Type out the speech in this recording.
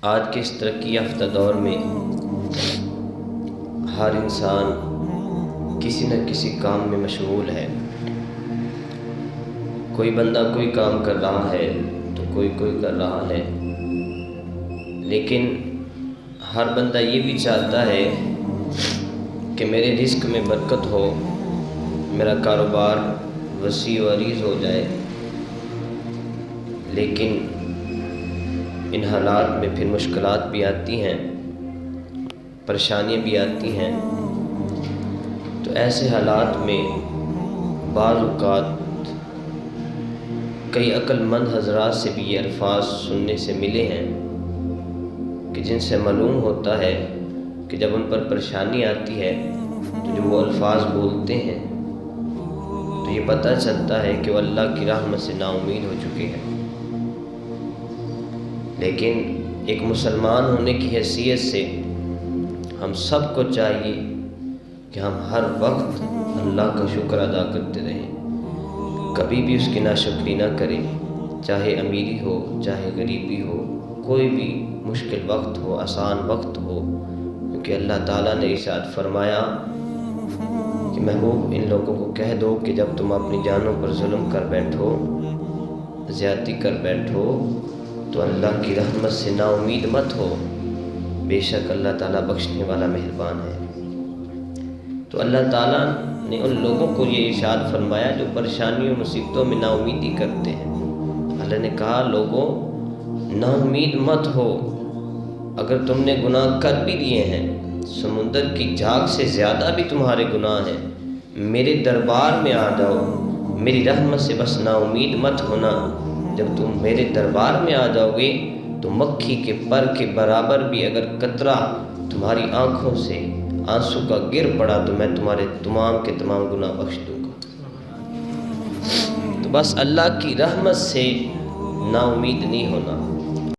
آج کے اس ترقی یافتہ دور میں ہر انسان کسی نہ کسی کام میں مشغول ہے۔ کوئی بندہ کوئی کام کر رہا ہے تو کوئی کر رہا ہے، لیکن ہر بندہ یہ بھی چاہتا ہے کہ میرے رزق میں برکت ہو، میرا کاروبار وسیع و عریض ہو جائے۔ لیکن ان حالات میں پھر مشکلات بھی آتی ہیں، پریشانیاں بھی آتی ہیں۔ تو ایسے حالات میں بعض اوقات کئی عقل مند حضرات سے بھی یہ الفاظ سننے سے ملے ہیں کہ جن سے معلوم ہوتا ہے کہ جب ان پر پریشانی آتی ہے تو جو وہ الفاظ بولتے ہیں تو یہ پتہ چلتا ہے کہ وہ اللہ کی رحمت سے نا امید ہو چکے ہیں۔ لیکن ایک مسلمان ہونے کی حیثیت سے ہم سب کو چاہیے کہ ہم ہر وقت اللہ کا شکر ادا کرتے رہیں، کبھی بھی اس کی ناشکری نہ کریں، چاہے امیری ہو چاہے غریبی ہو، کوئی بھی مشکل وقت ہو آسان وقت ہو، کیونکہ اللہ تعالیٰ نے ارشاد فرمایا کہ محبوب ان لوگوں کو کہہ دو کہ جب تم اپنی جانوں پر ظلم کر بیٹھو، زیادتی کر بیٹھو، تو اللہ کی رحمت سے نا امید مت ہو، بے شک اللہ تعالیٰ بخشنے والا مہربان ہے۔ تو اللہ تعالیٰ نے ان لوگوں کو یہ ارشاد فرمایا جو پریشانیوں مصیبتوں میں نا امیدی کرتے ہیں۔ اللہ نے کہا لوگوں نا امید مت ہو، اگر تم نے گناہ کر بھی دیے ہیں، سمندر کی جھاگ سے زیادہ بھی تمہارے گناہ ہیں، میرے دربار میں آ جاؤ، میری رحمت سے بس نا امید مت ہونا۔ جب تم میرے دربار میں آ جاؤ گے تو مکھی کے پر کے برابر بھی اگر قطرہ تمہاری آنکھوں سے آنسو کا گر پڑا تو میں تمہارے تمام کے تمام گناہ بخش دوں گا۔ تو بس اللہ کی رحمت سے نا امید نہیں ہونا۔